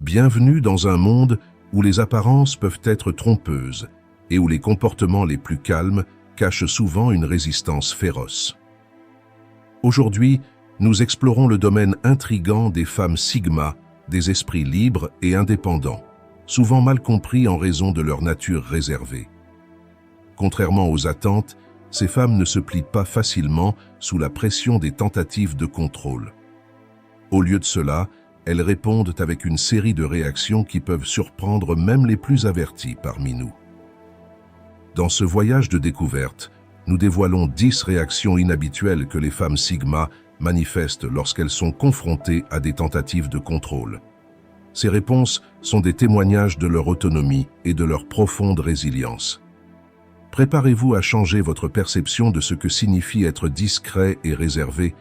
Bienvenue dans un monde où les apparences peuvent être trompeuses et où les comportements les plus calmes cachent souvent une résistance féroce. Aujourd'hui, nous explorons le domaine intrigant des femmes Sigma, des esprits libres et indépendants, souvent mal compris en raison de leur nature réservée. Contrairement aux attentes, ces femmes ne se plient pas facilement sous la pression des tentatives de contrôle. Au lieu de cela, elles répondent avec une série de réactions qui peuvent surprendre même les plus avertis parmi nous. Dans ce voyage de découverte, nous dévoilons 10 réactions inhabituelles que les femmes Sigma manifestent lorsqu'elles sont confrontées à des tentatives de contrôle. Ces réponses sont des témoignages de leur autonomie et de leur profonde résilience. Préparez-vous à changer votre perception de ce que signifie être discret et réservé,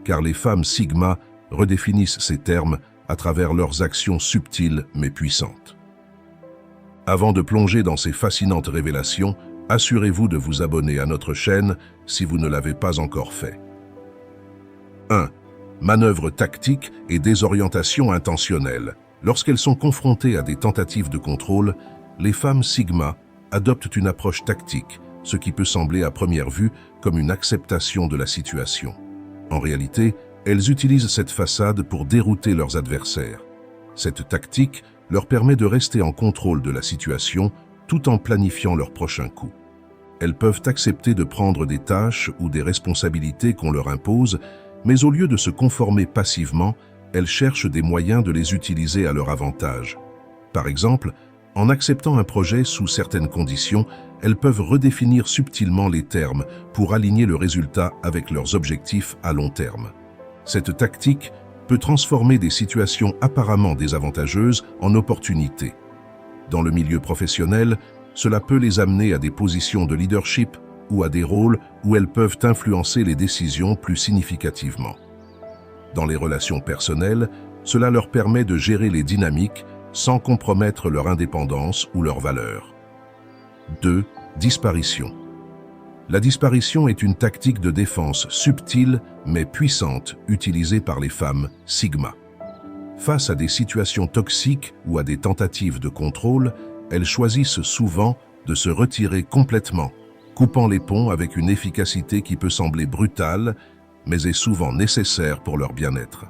car les femmes Sigma redéfinissent ces termes à travers leurs actions subtiles mais puissantes. Avant de plonger dans ces fascinantes révélations, assurez-vous de vous abonner à notre chaîne si vous ne l'avez pas encore fait. 1. Manœuvres tactiques et désorientation intentionnelle. Lorsqu'elles sont confrontées à des tentatives de contrôle, les femmes Sigma adoptent une approche tactique, ce qui peut sembler à première vue comme une acceptation de la situation. En réalité, elles utilisent cette façade pour dérouter leurs adversaires. Cette tactique leur permet de rester en contrôle de la situation tout en planifiant leur prochain coup. Elles peuvent accepter de prendre des tâches ou des responsabilités qu'on leur impose, mais au lieu de se conformer passivement, elles cherchent des moyens de les utiliser à leur avantage. Par exemple, en acceptant un projet sous certaines conditions, elles peuvent redéfinir subtilement les termes pour aligner le résultat avec leurs objectifs à long terme. Cette tactique peut transformer des situations apparemment désavantageuses en opportunités. Dans le milieu professionnel, cela peut les amener à des positions de leadership ou à des rôles où elles peuvent influencer les décisions plus significativement. Dans les relations personnelles, cela leur permet de gérer les dynamiques sans compromettre leur indépendance ou leurs valeurs. 2. Disparition. La disparition est une tactique de défense subtile mais puissante utilisée par les femmes Sigma. Face à des situations toxiques ou à des tentatives de contrôle, elles choisissent souvent de se retirer complètement, coupant les ponts avec une efficacité qui peut sembler brutale, mais est souvent nécessaire pour leur bien-être.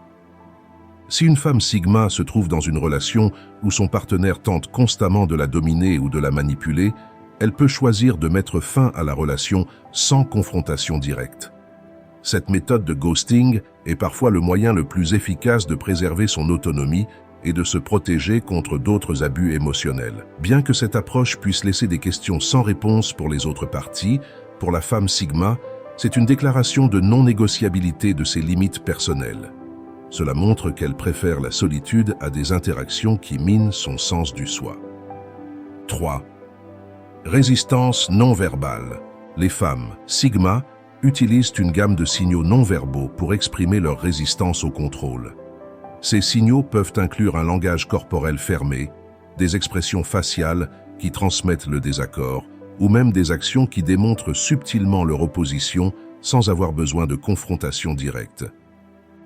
Si une femme Sigma se trouve dans une relation où son partenaire tente constamment de la dominer ou de la manipuler, elle peut choisir de mettre fin à la relation sans confrontation directe. Cette méthode de ghosting est parfois le moyen le plus efficace de préserver son autonomie et de se protéger contre d'autres abus émotionnels. Bien que cette approche puisse laisser des questions sans réponse pour les autres parties, pour la femme Sigma, c'est une déclaration de non-négociabilité de ses limites personnelles. Cela montre qu'elle préfère la solitude à des interactions qui minent son sens du soi. 3. Résistance non-verbale. Les femmes Sigma utilisent une gamme de signaux non-verbaux pour exprimer leur résistance au contrôle. Ces signaux peuvent inclure un langage corporel fermé, des expressions faciales qui transmettent le désaccord, ou même des actions qui démontrent subtilement leur opposition sans avoir besoin de confrontation directe.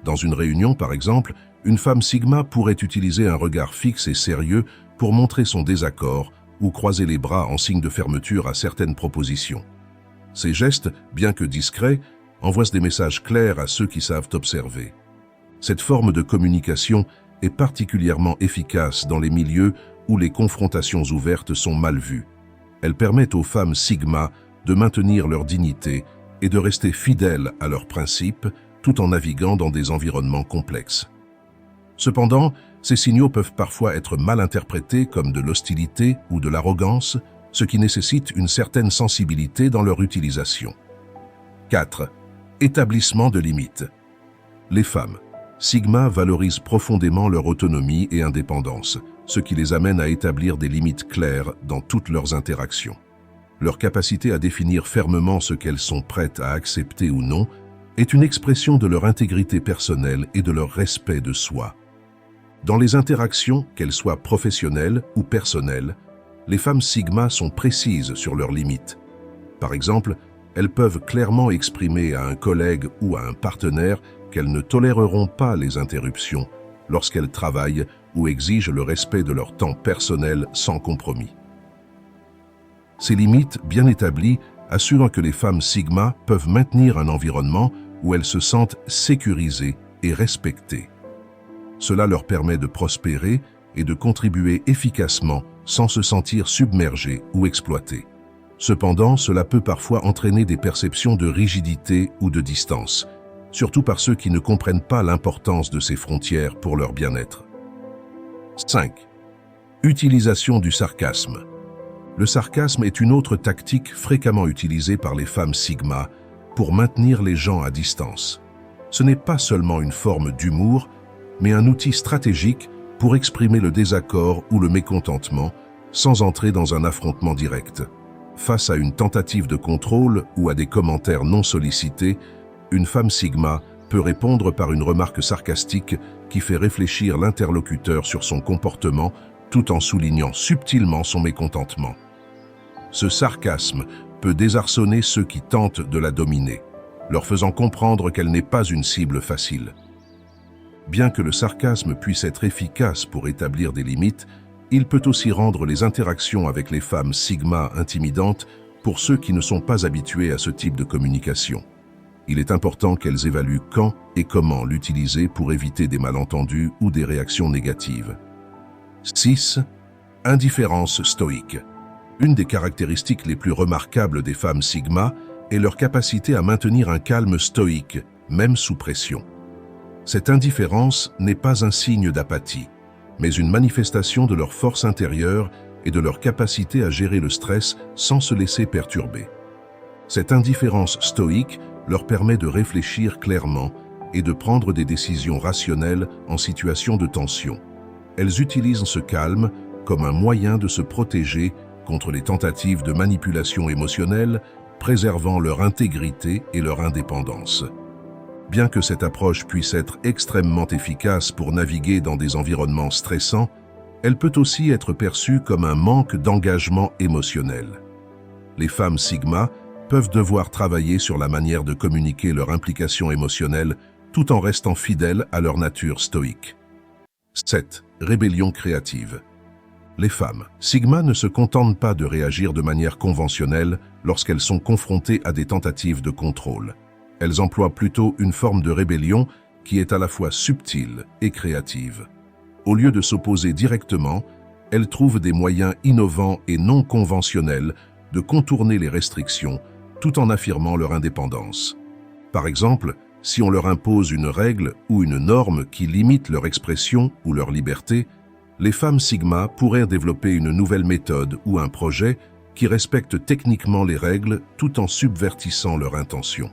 Dans une réunion, par exemple, une femme Sigma pourrait utiliser un regard fixe et sérieux pour montrer son désaccord ou croiser les bras en signe de fermeture à certaines propositions. Ces gestes, bien que discrets, envoient des messages clairs à ceux qui savent observer. Cette forme de communication est particulièrement efficace dans les milieux où les confrontations ouvertes sont mal vues. Elle permet aux femmes Sigma de maintenir leur dignité et de rester fidèles à leurs principes tout en naviguant dans des environnements complexes. Cependant, ces signaux peuvent parfois être mal interprétés comme de l'hostilité ou de l'arrogance, ce qui nécessite une certaine sensibilité dans leur utilisation. 4. Établissement de limites. Les femmes Sigma valorisent profondément leur autonomie et indépendance, ce qui les amène à établir des limites claires dans toutes leurs interactions. Leur capacité à définir fermement ce qu'elles sont prêtes à accepter ou non est une expression de leur intégrité personnelle et de leur respect de soi. Dans les interactions, qu'elles soient professionnelles ou personnelles, les femmes Sigma sont précises sur leurs limites. Par exemple, elles peuvent clairement exprimer à un collègue ou à un partenaire qu'elles ne toléreront pas les interruptions lorsqu'elles travaillent ou exigent le respect de leur temps personnel sans compromis. Ces limites bien établies assurent que les femmes Sigma peuvent maintenir un environnement où elles se sentent sécurisées et respectées. Cela leur permet de prospérer et de contribuer efficacement sans se sentir submergées ou exploitées. Cependant, cela peut parfois entraîner des perceptions de rigidité ou de distance, surtout par ceux qui ne comprennent pas l'importance de ces frontières pour leur bien-être. 5. Utilisation du sarcasme. Le sarcasme est une autre tactique fréquemment utilisée par les femmes Sigma pour maintenir les gens à distance. Ce n'est pas seulement une forme d'humour, mais un outil stratégique pour exprimer le désaccord ou le mécontentement sans entrer dans un affrontement direct. Face à une tentative de contrôle ou à des commentaires non sollicités, une femme Sigma peut répondre par une remarque sarcastique qui fait réfléchir l'interlocuteur sur son comportement tout en soulignant subtilement son mécontentement. Ce sarcasme peut désarçonner ceux qui tentent de la dominer, leur faisant comprendre qu'elle n'est pas une cible facile. Bien que le sarcasme puisse être efficace pour établir des limites, il peut aussi rendre les interactions avec les femmes Sigma intimidantes pour ceux qui ne sont pas habitués à ce type de communication. Il est important qu'elles évaluent quand et comment l'utiliser pour éviter des malentendus ou des réactions négatives. 6. Indifférence stoïque. Une des caractéristiques les plus remarquables des femmes Sigma est leur capacité à maintenir un calme stoïque, même sous pression. Cette indifférence n'est pas un signe d'apathie, mais une manifestation de leur force intérieure et de leur capacité à gérer le stress sans se laisser perturber. Cette indifférence stoïque leur permet de réfléchir clairement et de prendre des décisions rationnelles en situation de tension. Elles utilisent ce calme comme un moyen de se protéger contre les tentatives de manipulation émotionnelle, préservant leur intégrité et leur indépendance. Bien que cette approche puisse être extrêmement efficace pour naviguer dans des environnements stressants, elle peut aussi être perçue comme un manque d'engagement émotionnel. Les femmes Sigma peuvent devoir travailler sur la manière de communiquer leur implication émotionnelle tout en restant fidèles à leur nature stoïque. 7. Rébellion créative. Les femmes Sigma ne se contentent pas de réagir de manière conventionnelle lorsqu'elles sont confrontées à des tentatives de contrôle. Elles emploient plutôt une forme de rébellion qui est à la fois subtile et créative. Au lieu de s'opposer directement, elles trouvent des moyens innovants et non conventionnels de contourner les restrictions tout en affirmant leur indépendance. Par exemple, si on leur impose une règle ou une norme qui limite leur expression ou leur liberté, les femmes Sigma pourraient développer une nouvelle méthode ou un projet qui respecte techniquement les règles tout en subvertissant leur intention.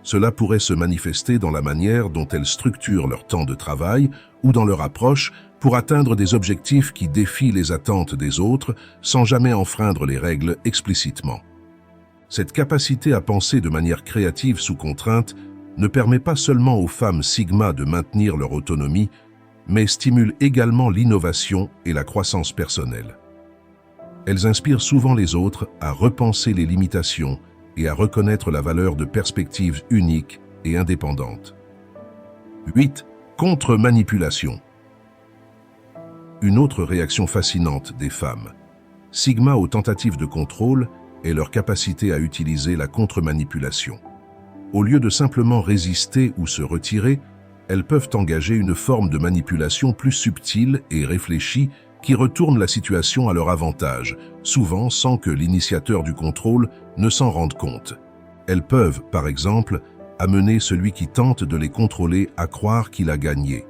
Cela pourrait se manifester dans la manière dont elles structurent leur temps de travail ou dans leur approche pour atteindre des objectifs qui défient les attentes des autres sans jamais enfreindre les règles explicitement. Cette capacité à penser de manière créative sous contrainte ne permet pas seulement aux femmes Sigma de maintenir leur autonomie, mais stimule également l'innovation et la croissance personnelle. Elles inspirent souvent les autres à repenser les limitations et à reconnaître la valeur de perspectives uniques et indépendantes. 8. Contre-manipulation. Une autre réaction fascinante des femmes Sigma aux tentatives de contrôle est leur capacité à utiliser la contre-manipulation. Au lieu de simplement résister ou se retirer, elles peuvent engager une forme de manipulation plus subtile et réfléchie qui retourne la situation à leur avantage, souvent sans que l'initiateur du contrôle ne s'en rende compte. Elles peuvent, par exemple, amener celui qui tente de les contrôler à croire qu'il a gagné,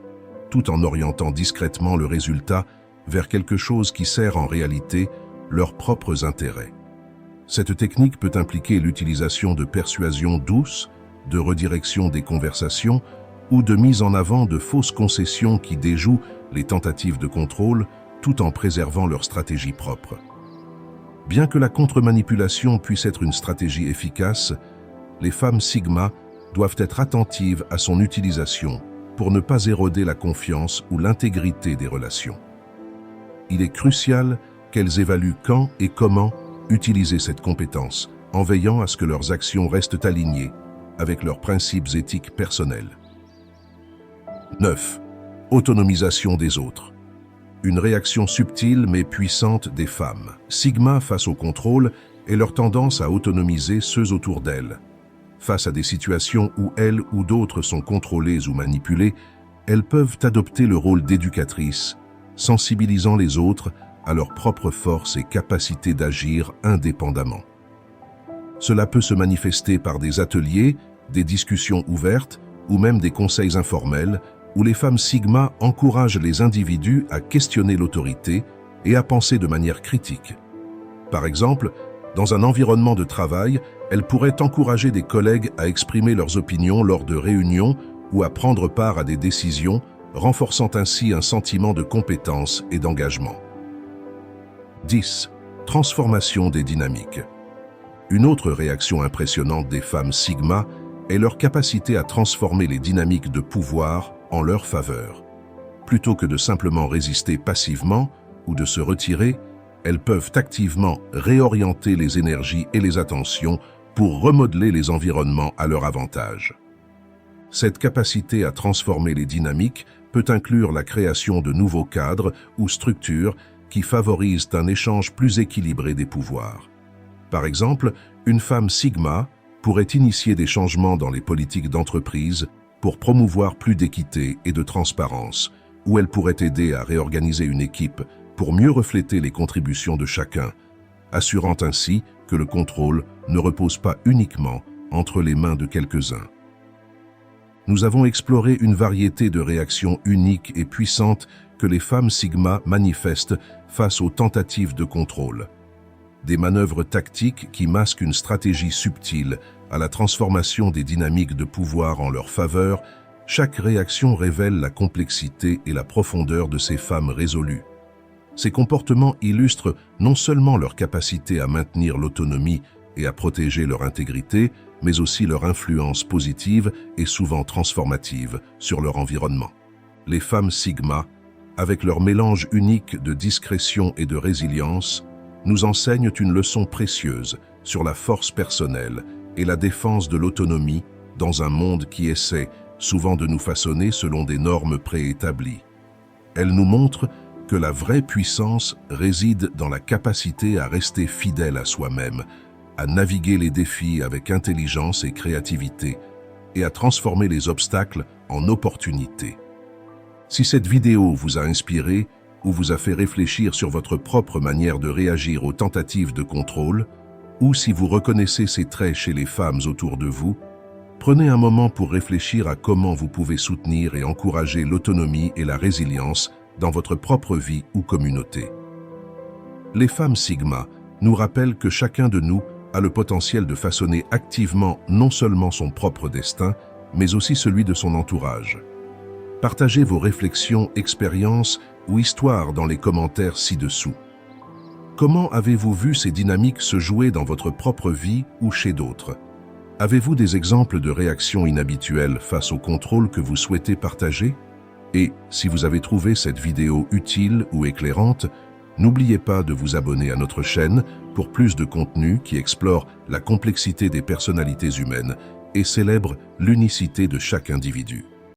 tout en orientant discrètement le résultat vers quelque chose qui sert en réalité leurs propres intérêts. Cette technique peut impliquer l'utilisation de persuasion douce, de redirection des conversations ou de mise en avant de fausses concessions qui déjouent les tentatives de contrôle tout en préservant leur stratégie propre. Bien que la contre-manipulation puisse être une stratégie efficace, les femmes Sigma doivent être attentives à son utilisation pour ne pas éroder la confiance ou l'intégrité des relations. Il est crucial qu'elles évaluent quand et comment utiliser cette compétence, en veillant à ce que leurs actions restent alignées avec leurs principes éthiques personnels. 9. Autonomisation des autres. une réaction subtile mais puissante des femmes. Sigma face au contrôle est leur tendance à autonomiser ceux autour d'elles. Face à des situations où elles ou d'autres sont contrôlées ou manipulées, elles peuvent adopter le rôle d'éducatrice, sensibilisant les autres à leurs propres forces et capacités d'agir indépendamment. Cela peut se manifester par des ateliers, des discussions ouvertes ou même des conseils informels où les femmes Sigma encouragent les individus à questionner l'autorité et à penser de manière critique. Par exemple, dans un environnement de travail, elles pourraient encourager des collègues à exprimer leurs opinions lors de réunions ou à prendre part à des décisions, renforçant ainsi un sentiment de compétence et d'engagement. 10. Transformation des dynamiques. Une autre réaction impressionnante des femmes Sigma est leur capacité à transformer les dynamiques de pouvoir en leur faveur. Plutôt que de simplement résister passivement ou de se retirer, elles peuvent activement réorienter les énergies et les attentions pour remodeler les environnements à leur avantage. Cette capacité à transformer les dynamiques peut inclure la création de nouveaux cadres ou structures qui favorisent un échange plus équilibré des pouvoirs. Par exemple, une femme Sigma pourrait initier des changements dans les politiques d'entreprise pour promouvoir plus d'équité et de transparence, ou elle pourrait aider à réorganiser une équipe pour mieux refléter les contributions de chacun, assurant ainsi que le contrôle ne repose pas uniquement entre les mains de quelques-uns. Nous avons exploré une variété de réactions uniques et puissantes que les femmes Sigma manifestent face aux tentatives de contrôle. Des manœuvres tactiques qui masquent une stratégie subtile à la transformation des dynamiques de pouvoir en leur faveur, chaque réaction révèle la complexité et la profondeur de ces femmes résolues. Ces comportements illustrent non seulement leur capacité à maintenir l'autonomie et à protéger leur intégrité, mais aussi leur influence positive et souvent transformative sur leur environnement. Les femmes Sigma, avec leur mélange unique de discrétion et de résilience, nous enseignent une leçon précieuse sur la force personnelle et la défense de l'autonomie dans un monde qui essaie souvent de nous façonner selon des normes préétablies. Elles nous montrent que la vraie puissance réside dans la capacité à rester fidèle à soi-même, à naviguer les défis avec intelligence et créativité, et à transformer les obstacles en opportunités. Si cette vidéo vous a inspiré ou vous a fait réfléchir sur votre propre manière de réagir aux tentatives de contrôle, ou si vous reconnaissez ces traits chez les femmes autour de vous, prenez un moment pour réfléchir à comment vous pouvez soutenir et encourager l'autonomie et la résilience dans votre propre vie ou communauté. Les femmes Sigma nous rappellent que chacun de nous a le potentiel de façonner activement non seulement son propre destin, mais aussi celui de son entourage. Partagez vos réflexions, expériences ou histoires dans les commentaires ci-dessous. Comment avez-vous vu ces dynamiques se jouer dans votre propre vie ou chez d'autres? Avez-vous des exemples de réactions inhabituelles face au contrôle que vous souhaitez partager? Et si vous avez trouvé cette vidéo utile ou éclairante, n'oubliez pas de vous abonner à notre chaîne pour plus de contenu qui explore la complexité des personnalités humaines et célèbre l'unicité de chaque individu.